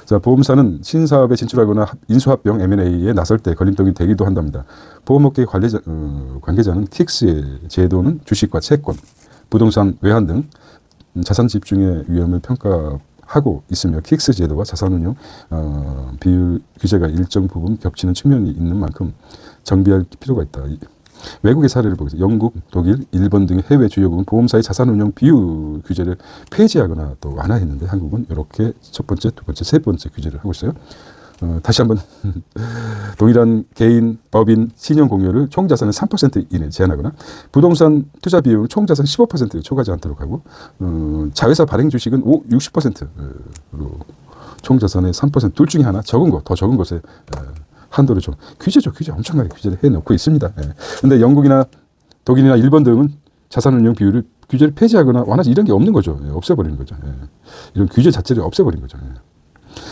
자, 보험사는 신사업에 진출하거나 인수합병 M&A에 나설 때 걸림돌이 되기도 한답니다. 보험업계 관계자는 킥스의 제도는 주식과 채권, 부동산 외환 등 자산 집중의 위험을 평가하고 있으며 킥스 제도와 자산운용 비율 규제가 일정 부분 겹치는 측면이 있는 만큼 정비할 필요가 있다. 외국의 사례를 보겠습니다. 영국, 독일, 일본 등의 해외 주요국은 보험사의 자산운용 비율 규제를 폐지하거나 또 완화했는데 한국은 이렇게 첫 번째, 두 번째, 세 번째 규제를 하고 있어요. 다시 한번 동일한 개인, 법인, 신용 공유를 총 자산의 3% 이내 제한하거나 부동산 투자 비용을 총 자산 15% 초과하지 않도록 하고 자회사 발행 주식은 60%로 총 자산의 3%둘 중에 하나 적은 거, 더 적은 것에 한도를 좀 규제죠. 규제 엄청나게 규제를 해놓고 있습니다. 그런데 영국이나 독일이나 일본 등은 자산운용 비율을 규제를 폐지하거나 완화하지 이런 게 없는 거죠. 없애버리는 거죠. 이런 규제 자체를 없애버린 거죠.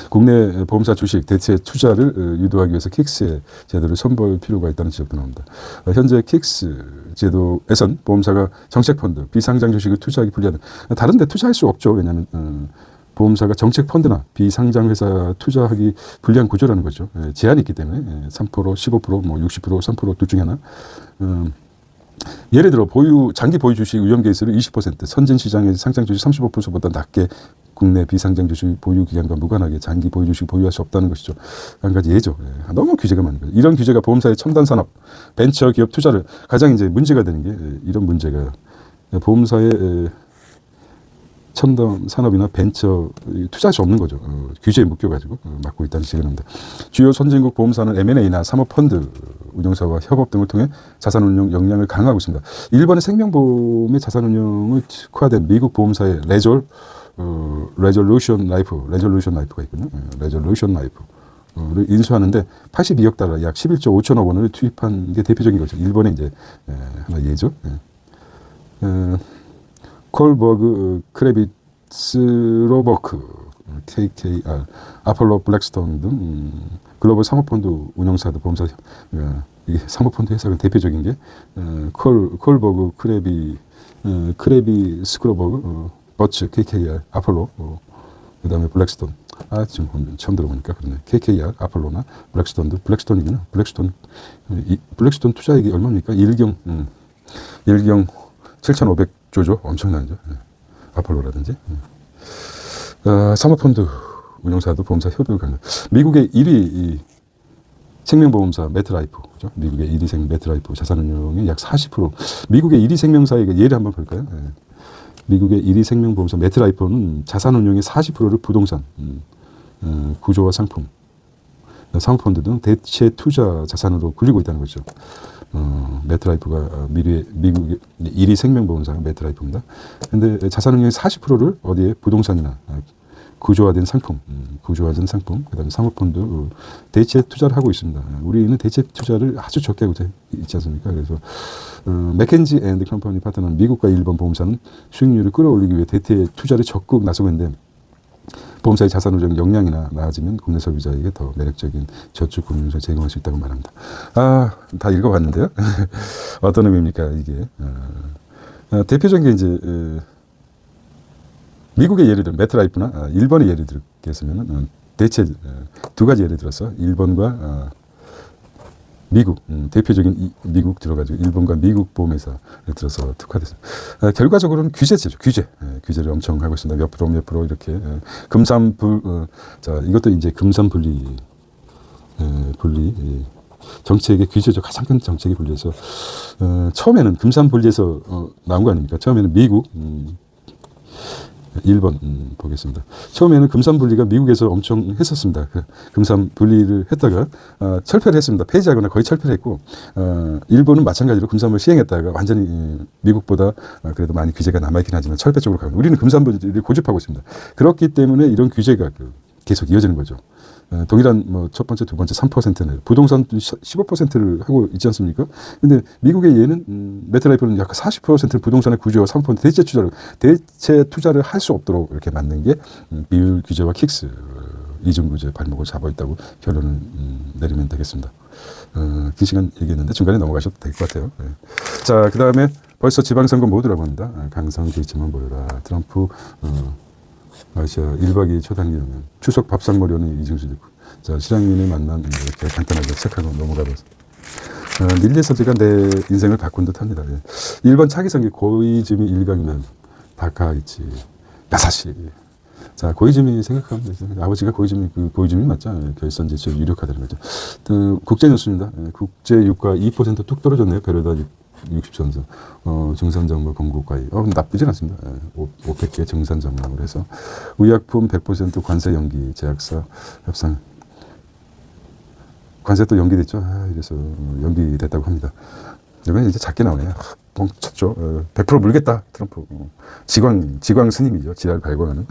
국내 보험사 주식 대체 투자를 유도하기 위해서 킥스 제도를 선보일 필요가 있다는 지적도 나옵니다. 현재 킥스 제도에선 보험사가 정책펀드, 비상장 주식을 투자하기 불리하는 다른 데 투자할 수 없죠. 왜냐하면 보험사가 정책펀드나 비상장 회사 투자하기 불리한 구조라는 거죠. 제한이 있기 때문에 3%, 15%, 뭐 60%, 3%둘 중에 하나. 예를 들어 장기 보유 주식 위험 계수를 20%, 선진 시장에서 상장 주식 35%보다 낮게 국내 비상장 주식 보유 기간과 무관하게 장기 보유 주식 보유할 수 없다는 것이죠. 한 가지 예죠. 너무 규제가 많은 거죠. 이런 규제가 보험사의 첨단 산업, 벤처 기업 투자를 가장 이제 문제가 되는 게 이런 문제가 보험사의 첨단 산업이나 벤처 투자할 수 없는 거죠. 규제에 묶여가지고 막고 있다는 지적입니다. 주요 선진국 보험사는 M&A나 사모펀드 운용사와 협업 등을 통해 자산운용 역량을 강화하고 있습니다. 일본의 생명보험의 자산운용을 특화된 미국 보험사의 레졸루션 라이프가 있거든요. 레졸루션 라이프를 인수하는데 82억 달러, 약 11조 5천억 원을 투입한 게 대표적인 거죠. 일본의 이제 하나 예죠. 콜버그, 크레비츠로버크, KKR, 아폴로 블랙스톤 등 글로벌 사모펀드 운용사도 보험사 이게 사모펀드 회사의 대표적인 게 콜버그, 크레비 스크로버그, 버츠, KKR, 아폴로, 그다음에 블랙스톤. 지금 처음 들어보니까 그러네. KKR, 아폴로나 블랙스톤도 블랙스톤이구나. 블랙스톤 투자액이 얼마입니까? 1경 7,500조죠. 엄청나죠. 아폴로라든지. 사모펀드 운용사도 보험사 협력을 강조. 미국의 1위 생명보험사 메트라이프죠. 미국의 1위 메트라이프 자산운용의 약 40%. 미국의 1위 생명사의 예를 한번 볼까요? 미국의 1위 생명보험사 메트라이프는 자산운용의 40%를 부동산, 구조화 상품, 사모펀드 등 대체 투자 자산으로 굴리고 있다는 거죠. 메트라이프가 미국의 1위 생명보험사가 메트라이프입니다. 그런데 자산운용의 40%를 어디에 부동산이나 구조화된 상품, 그다음에 사모펀드 대체 투자를 하고 있습니다. 우리는 대체 투자를 아주 적게 하고 있지 않습니까? 그래서 맥켄지 앤드 컴퍼니 파트너는 미국과 일본 보험사는 수익률을 끌어올리기 위해 대체 투자를 적극 나서고 있는데 보험사의 자산운용 역량이나 나아지면 국내 소비자에게 더 매력적인 저축 금융을 제공할 수 있다고 말합니다. 다 읽어봤는데요. 어떤 의미입니까 이게? 대표적인 게 이제 미국의 예를 들어 메트라이프나 일본의 예를 들겠으면 대체 두 가지 예를 들어서 일본과 미국, 대표적인 미국 들어가지고 일본과 미국 보험회사를 들어서 특화됐습니다. 결과적으로는 규제제죠. 규제를 엄청 하고 있습니다. 몇 프로 이렇게 자 이것도 이제 금산분리 정책의 규제죠. 가장 큰 정책의 분리에서 처음에는 금산 분리에서 나온 거 아닙니까? 처음에는 미국 1번 보겠습니다. 처음에는 금산 분리가 미국에서 엄청 했었습니다. 그 금산 분리를 했다가 철폐를 했습니다. 폐지하거나 거의 철폐를 했고 일본은 마찬가지로 금산을 시행했다가 완전히 미국보다 그래도 많이 규제가 남아있긴 하지만 철폐 쪽으로 가고 우리는 금산 분리를 고집하고 있습니다. 그렇기 때문에 이런 규제가 계속 이어지는 거죠. 동일한 뭐 첫 번째, 두 번째 3%는 부동산 15%를 하고 있지 않습니까? 근데 미국의 예는 메트라이프는 약 40%를 부동산에 구조와 3% 대체 투자를 할 수 없도록 이렇게 만든 게 비율 규제와 킥스 이중 규제 발목을 잡아 있다고 결론을 내리면 되겠습니다. 긴 시간 얘기했는데 중간에 넘어가셔도 될 것 같아요. 네. 자, 그 다음에 벌써 지방선거 모두라고 합니다. 강성 게이츠만 보여라. 트럼프 아시아 1박 2일 초단기라면 추석 밥상머리는 이중수 있고 자 실향민을 만난 이렇게 간단하게 체크하고 넘어가면서 닐리의 선택가 내 인생을 바꾼 듯합니다. 예. 1번 차기성기 고이즈미 일강이면 다카이치 야사시 자 고이즈미 생각하면 되죠. 아버지가 고이즈미 맞죠? 결선 제출 유력하다는 거죠. 국제 뉴스입니다. 예. 국제 유가 2% 뚝 떨어졌네요. 베르다 60선수 증산정보 공급과의 나쁘진 않습니다. 예, 500개 증산정보를 해서 의약품 100% 관세 연기 제약사 협상 관세 또 연기됐죠. 그래서 연기됐다고 합니다. 이번에 이제 작게 나오네요. 뻥 쳤죠. 100% 물겠다 트럼프. 지광 스님이죠. 지랄 발광하는.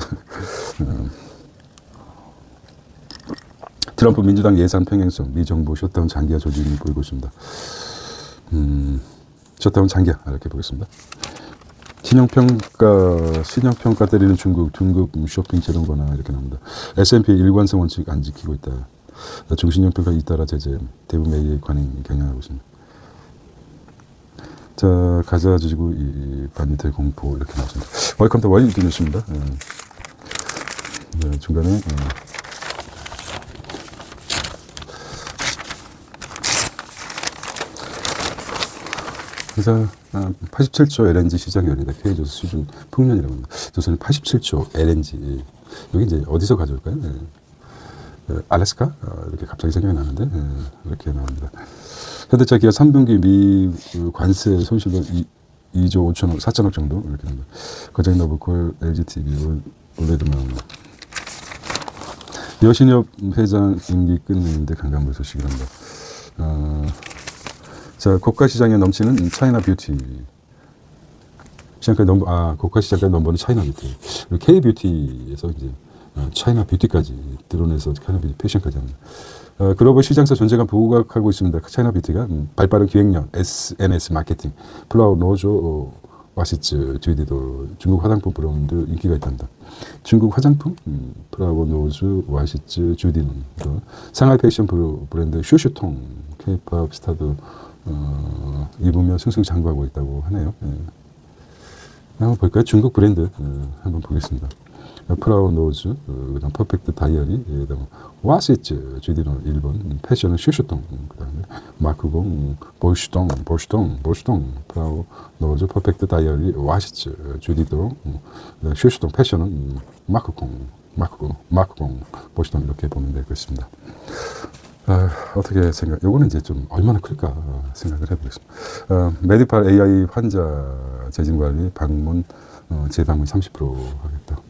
트럼프 민주당 예산 평행성 미 정부 셧다운 장기화 조짐이 보이고 있습니다. 셧다운 장기화 이렇게 보겠습니다. 신용평가 때리는 중국 등급 쇼핑 제동 권한 이렇게 나옵니다. S&P 일관성 원칙 안 지키고 있다. 중신용평가 잇따라 제재 대부분 매일 관행 경영하고 있습니다. 자 가자 지구 반미텔 공포 이렇게 나왔습니다. 웰컴 월드 뉴스입니다. 네, 중간에 그래서 87조 LNG 시장 열리다 K조선 수준 풍년이라고 합니다. 조선이 87조 LNG 여기 이제 어디서 가져올까요? 네. 알래스카 이렇게 갑자기 생각이 나는데 이렇게 나옵니다. 현대차 기아 3분기 미 관세 손실도 2조 5천억 4천억 정도 이렇게 됩니다. 거장이 너브콜 LGTV 올레드만 여신협 회장 임기 끝내는데 강간물 소식이랍니다. 자, 고가 시장에 넘치는 차이나 뷰티. 고가 시장까지 넘버는 차이나 뷰티. 그리고 K-뷰티에서 이제 차이나 뷰티까지 드러내서 차이나 뷰티 패션까지 합니다. 글로벌 시장에서 존재감 부각하고 있습니다. 차이나 뷰티가 발빠른 기획력, SNS 마케팅, 플라워 노조, 와시츠, 듀디도 중국 화장품 브랜드 인기가 있답니다. 중국 화장품, 플라워 노조, 와시츠, 듀디는 상하이 패션 브랜드 슈슈통, K-팝 스타도 입으며 승승장구하고 있다고 하네요. 예. 한번 볼까요? 중국 브랜드 한번 보겠습니다. 프라우 노즈, 그다음 퍼펙트 다이어리, 그다음 와시츠, GD는 일본, 패션은 슈슈동, 그다음에 마크공, 볼슈동, 프라우 노즈, 퍼펙트 다이어리, 와시츠, GD도, 슈슈동, 패션은 마크공, 볼슈동 이렇게 보면 되겠습니다. 어떻게 요거는 이제 좀 얼마나 클까 생각을 해보겠습니다. 메디팔 AI 환자 재진 관리 방문 재방문 30% 하겠다.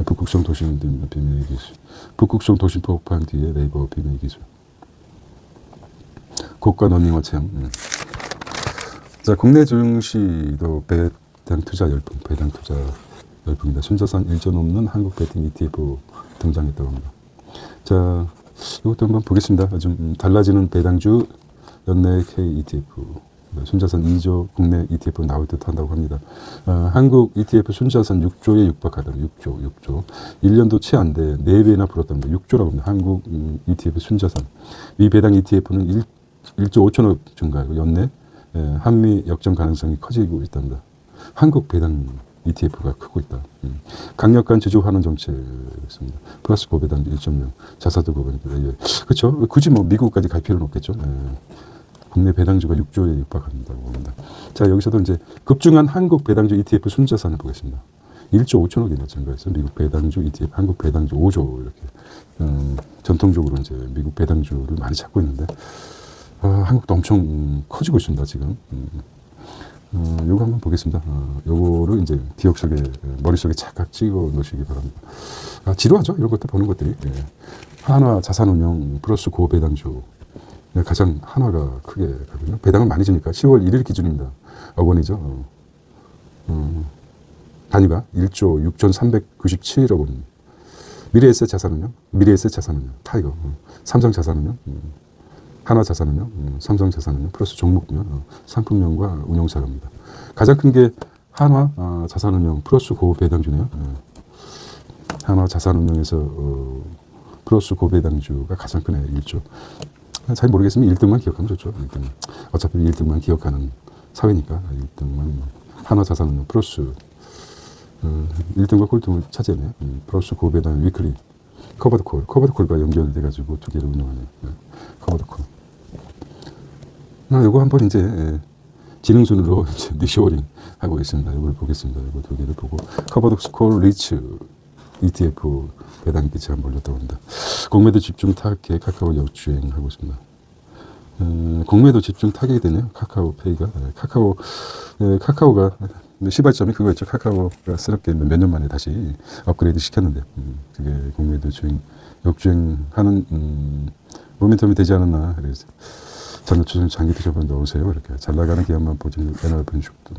북극성 도심 비밀 기술. 북극성 도심 폭파한 뒤에 네이버 비밀 기술. 고가 러닝화 체험. 자, 국내 증시도 배당 투자 열풍, 열풍입니다. 순자산 1조 넘는 한국 베팅 ETF 등장했다고 합니다. 자, 이것도 한번 보겠습니다. 좀 달라지는 배당주 연내 K ETF. 순자산 2조 국내 ETF 나올 듯 한다고 합니다. 한국 ETF 순자산 6조에 육박하다. 6조. 1년도 채 안 돼. 4배나 불었답니다. 6조라고 합니다. 한국 ETF 순자산. 미배당 ETF는 1조 5천억 증가하고 연내 한미 역전 가능성이 커지고 있답니다. 한국 배당 ETF가 크고 있다. 강력한 지주 환원 정책입니다. 플러스 고배당 1.0, 자사도 고배당. 예. 그렇죠. 굳이 뭐 미국까지 갈 필요는 없겠죠. 국내 배당주가 6조에 육박한다고 합니다. 자, 여기서도 이제 급증한 한국 배당주 ETF 순자산을 보겠습니다. 1조 5천억이나 증가해서 미국 배당주 ETF, 한국 배당주 5조 이렇게 전통적으로 이제 미국 배당주를 많이 찾고 있는데 한국도 엄청 커지고 있습니다 지금. 요거 한번 보겠습니다. 요거를 이제 기억 속에 머릿속에 착각 찍어 놓으시기 바랍니다. 지루하죠 이런 것들 보는 것들이. 예. 한화 자산운용 플러스 고배당주 가장 한화가 크게 가거든요. 배당을 많이 주니까 10월 1일 기준입니다. 억 원이죠. 단위가 1조 6,397억 원. 미래에셋 자산운용, 타이거, 삼성자산운용, 하나자산운용, 삼성자산운용 플러스 종목명, 상품명과 운용사입니다. 가장 큰 게 한화 자산운용 플러스 고배당주네요. 한화 자산운용에서 플러스 고배당주가 가장 크네요. 1조. 잘 모르겠으면 1등만 기억하면 좋죠. 1등. 어차피 1등만 기억하는 사회니까 1등만 한화 자산운용 플러스 1등과 꼴등을 차지하네요. 플러스 고배당 위클리 커버드콜과 연결돼가지고 두 개를 운영하네요. 커버드콜. 이거 한번 이제 지능순으로 이제 니쇼링 하고 있습니다. 이걸 보겠습니다. 이거 두 개를 보고 커버드콜 리츠 ETF 배당 기치 한번 올렸다고 합니다. 공매도 집중 타겟 카카오 역주행하고 있습니다. 공매도 집중 타겟이 되네요. 카카오페이가. 카카오가 시발점이 그거였죠. 카카오가 새롭게 몇 년 만에 다시 업그레이드 시켰는데 그게 공매도 역주행하는 모멘텀이 되지 않았나. 그래서 전후추천 장기 투자분 넣으세요. 이렇게 잘 나가는 기업만 보지 NR 분식도.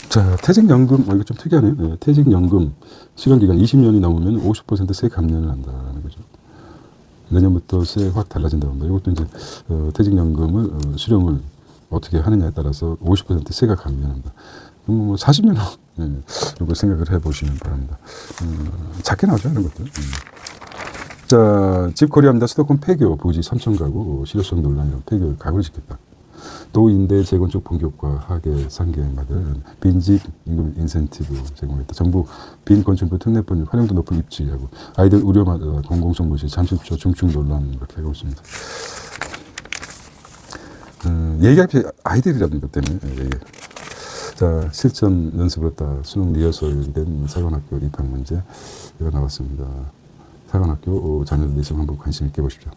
자, 퇴직연금, 이거 좀 특이하네요. 네, 퇴직연금 시간기간 20년이 넘으면 50% 감면을 한다는 거죠. 내년부터 세 확 달라진다고 합니다. 이것도 이제 퇴직연금을 수령을 어떻게 하느냐에 따라서 50% 세가 감면한다. 40년 후 이걸 생각을 해보시면 바랍니다. 작게 나오죠 이런 것들. 자, 집코리아입니다. 수도권 폐교 부지 3천 가구 실효성 논란이라고 폐교 가구를 짓겠다. 또 임대 재건축 본격화 하계 상계를 받은 빈집 임금 인센티브 제공했다. 정부 빈 건축물 특례법 활용도 높은 입지하고 아이들 우려마다 공공성무시 잠식조 중증 논란 이렇게 하고 있습니다. 얘기할 게 아이들이라는 것 때문에. 자, 실전 연습을 했다. 수능 리허설이 된 사관학교 입학 문제가 나왔습니다. 사관학교 자녀들 내시경 한번 관심 있게 보십시오.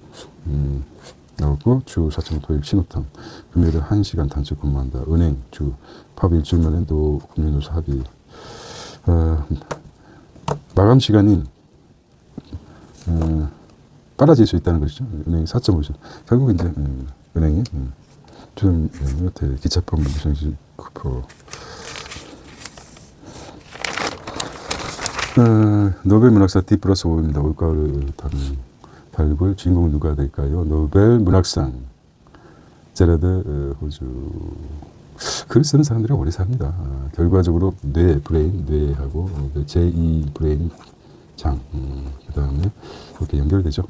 나왔고 주 4천 토익 신호탄 금요일에 1시간 단축 근무한다. 은행 주 팝 일주일 만에 금융노사 합의. 마감 시간이 빨라질 수 있다는 것이죠. 은행이 4.5시. 결국 이제 은행이 좀 기차법 무상시 쿠퍼. 노벨 문학상 D+5입니다. 올가을을 타는 발굴 주인공은 누가 될까요? 노벨 문학상 제라드 호주. 글 쓰는 사람들이 오래 삽니다. 결과적으로 뇌하고 제2 브레인 장, 그 다음에 이렇게 연결되죠.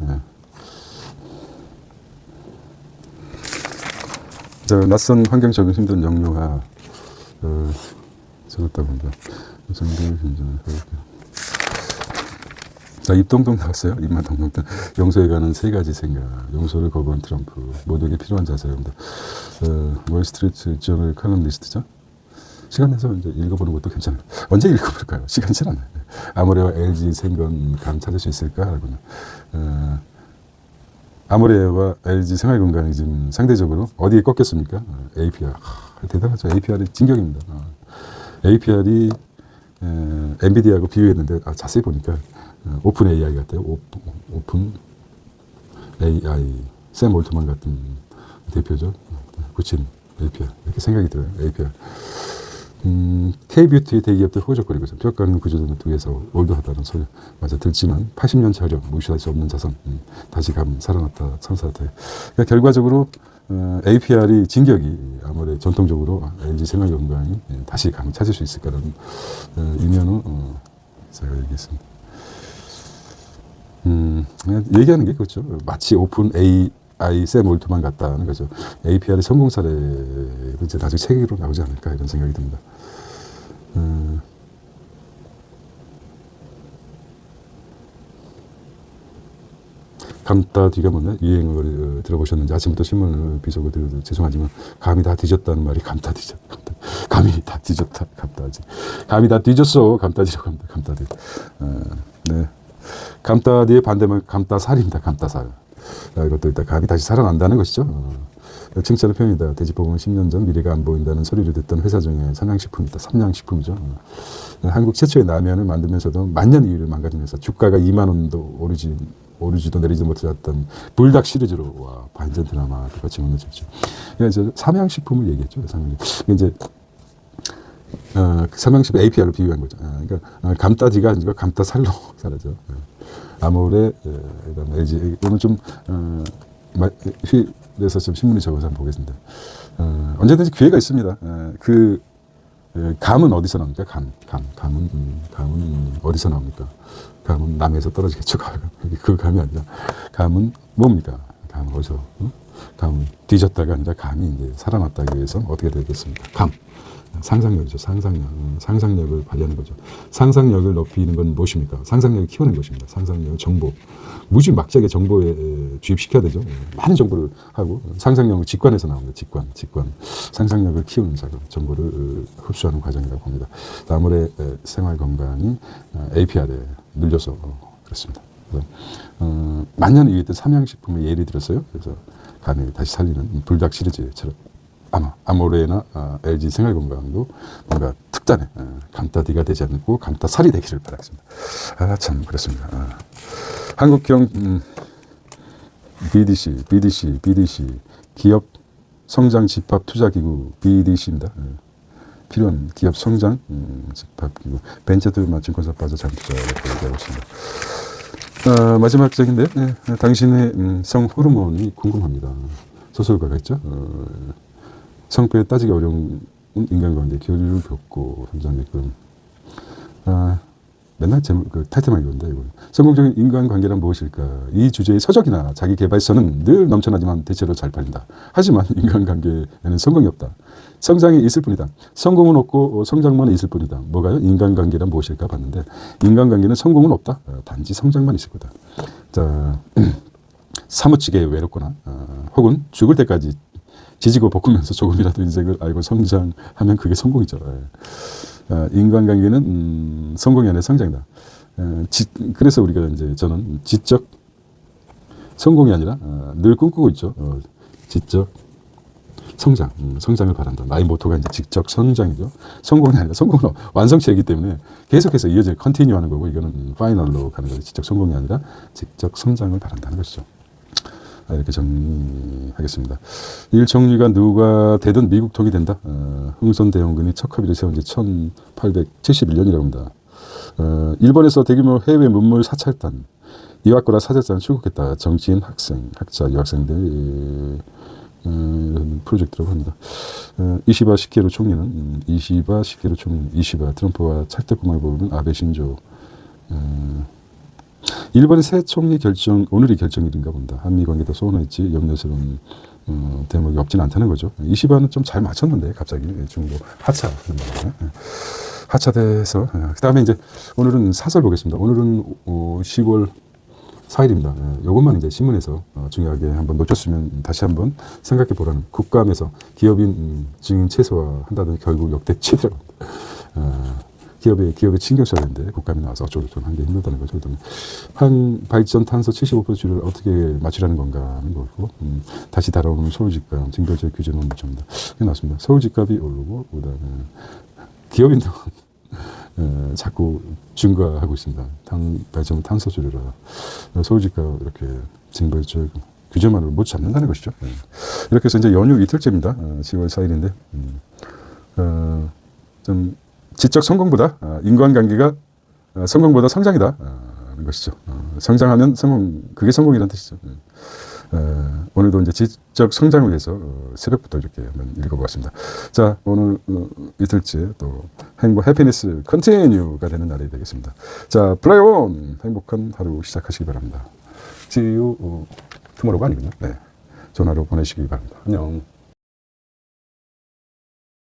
자, 낯선 환경 적응 힘든 영유아 적었다고 합니다. 자, 입동동 나왔어요. 입만 동동동. 용서에 관한 3가지 생각. 용서를 거부한 트럼프. 모두에게 필요한 자세입니다. 월스트리트 저널 칼럼니스트죠. 시간 내서 이제 읽어보는 것도 괜찮아요. 언제 읽어볼까요? 시간이 잘 안 나요. 아모레와 LG 생건 감 찾을 수 있을까? 아모레와 LG 생활건강이 지금 상대적으로 어디에 꺾였습니까? APR. 대단하죠. APR이 진격입니다. APR이 엔비디아하고 비교했는데 자세히 보니까 오픈 AI 같아요. 오픈 AI. 샘 올트만 같은 대표죠. 구친 APR. 이렇게 생각이 들어요. APR. K-뷰티 대기업들 호적거리고 있어요. 뼈가는 구조조는 두개에서 올드하다는 소리 맞아 들지만 80년 차력 무시할 수 없는 자산. 다시 살아났다 천사한테. 그러니까 결과적으로 APR이 진격이 아무래도 전통적으로 LG 생활건강이 다시 감을 찾을 수 있을까라는 의미는 제가 얘기했습니다. 얘기하는 게 그렇죠. 마치 오픈 AI 샘 올트만 같다는 거죠. APR의 성공 사례도 이제 나중에 책으로 나오지 않을까 이런 생각이 듭니다. 감따 뒤가 뭐냐 유행을 들어보셨는지 아침부터 신문을 비속어 들어도 죄송하지만 감이 다 뒤졌다는 말이 감따 뒤졌. 감이 다 뒤졌다. 감따지. 감이 다 뒤졌어. 감따지라고 합니다. 감따지. 네. 감따디의 반대말 감따살입니다. 감따살. 이것도 일단 감이 다시 살아난다는 것이죠. 칭찬의 표현이다. 돼지볶음은 10년 전 미래가 안 보인다는 소리를 듣던 회사 중에 삼양식품이다. 삼양식품이죠. 한국 최초의 라면을 만들면서도 만년 이유를 망가진 회사. 주가가 2만 원도 오르지도 내리지 못했던 불닭 시리즈로 와 반전 드라마가 지원해졌죠. 그래서 삼양식품을 얘기했죠. 삼양식품. 이제 삼양식품 APR로 비유한 거죠. 그러니까 감따지가 아니고 감따살로 사라져. 아모레, 그다음에 LG. 오늘 좀 휴일에서 좀 신문이 적어서 한번 보겠습니다. 언제든지 기회가 있습니다. 감은 어디서 나옵니까? 감은 어디서 나옵니까? 감은 남에서 떨어지겠죠. 그 감이 아니라 감은 뭡니까? 감은 어디서? 감은 뒤졌다가 아니라 감이 이제 살아났다기 위해서 어떻게 되겠습니까? 감. 상상력이죠. 상상력을 발휘하는 거죠. 상상력을 높이는 건 무엇입니까? 상상력을 키우는 것입니다. 상상력, 정보. 무지막지하게 정보에 주입시켜야 되죠. 많은 정보를 하고 상상력은 직관에서 나옵니다. 직관. 상상력을 키우는 작업, 정보를 흡수하는 과정이라고 봅니다. 아무래 생활 건강이 APR에 눌려서 그렇습니다. 그래서 만년을 위했던 삼양식품을 예를 들었어요. 그래서 감을 다시 살리는 불닭 시리즈처럼 아모레나 LG 생활건강도 뭔가 특단의 감따디가 되지 않고 감따살이 되기를 바라겠습니다. 참 그렇습니다. 한국형 BDC 기업 성장 집합 투자기구 BDC입니다. 필요한 기업 성장 집합기구 벤처들 증권사 잘 투자라고 얘기하고 있습니다. 마지막 장인데 당신의 성 호르몬이 궁금합니다. 소설가가 있죠. 성패에 따지기 어려운 인간관계, 교류를 겪고 성장했고, 맨날 제목, 타이틀만 읽었는데, 이거. 성공적인 인간관계란 무엇일까? 이 주제의 서적이나 자기 개발서는 늘 넘쳐나지만 대체로 잘 팔린다. 하지만 인간관계에는 성공이 없다. 성장이 있을 뿐이다. 성공은 없고 성장만 있을 뿐이다. 뭐가요? 인간관계란 무엇일까 봤는데, 인간관계는 성공은 없다. 단지 성장만 있을 거다. 자, 사무치게 외롭거나, 혹은 죽을 때까지 지지고 볶으면서 조금이라도 인생을 알고 성장하면 그게 성공이죠. 인간관계는 성공이 아니라 성장이다. 그래서 우리가 이제 저는 지적 성공이 아니라 늘 꿈꾸고 있죠. 지적 성장을 바란다. 나의 모토가 이제 지적 성장이죠. 성공이 아니라 성공은 완성체이기 때문에 계속해서 이어질 컨티뉴하는 거고 이거는 파이널로 가는 거죠. 지적 성공이 아니라 지적 성장을 바란다는 것이죠. 이렇게 정리하겠습니다. 일 정리가 누가 되든 미국 통이 된다. 흥선대원군이 첫 합의를 세운 지 1871년이라고 합니다. 일본에서 대규모 해외 문물 사찰단, 이와쿠라 사절단을 출국했다. 정치인, 학생, 학자, 유학생들 프로젝트라고 합니다. 이시바 시게루 총리는 이시바 트럼프와 찰떡궁합을 보는 아베 신조. 일본의 새 총리 결정, 오늘이 결정일인가 봅니다. 한미 관계도 소원했지 염려스러운 대목이 없지는 않다는 거죠. 이시바는 좀 잘 맞췄는데 갑자기 중국 하차돼서 그 다음에 이제 오늘은 사설 보겠습니다. 오늘은 10월 4일입니다. 이것만 이제 신문에서 중요하게 한번 놓쳤으면 다시 한번 생각해 보라는 국감에서 기업인 증인 최소화한다더니 결국 역대 최대라고 합니다. 기업에 신경 써야 되는데 국감에 나와서 어쩌고저쩌고 하는 게 힘들다는 거죠. 한 발전 탄소 75%를 어떻게 맞추라는 건가 하는 거고 다시 달아오는 서울집값 징별제 규제는 문제입니다. 이게 나왔습니다. 서울집값이 오르고 그다음에 기업인도 자꾸 증가하고 있습니다. 발전 탄소 줄여라. 서울집값 이렇게 징별제 규제만으로 못 잡는다는 것이죠. 이렇게 해서 이제 연휴 이틀째입니다. 10월 4일인데 좀 지적 성공보다 인간관계가 성공보다 성장이다 하는 것이죠. 성장하면 성공, 그게 성공이라는 뜻이죠. 오늘도 이제 지적 성장을 위해서 새벽부터 이렇게 한번 읽어보았습니다. 자, 오늘 이틀째 또 해피니스 컨티뉴가 되는 날이 되겠습니다. 자, 플레이 온! 행복한 하루 시작하시기 바랍니다. See you tomorrow가 아니군요. 네. 전화로 보내시기 바랍니다. 안녕.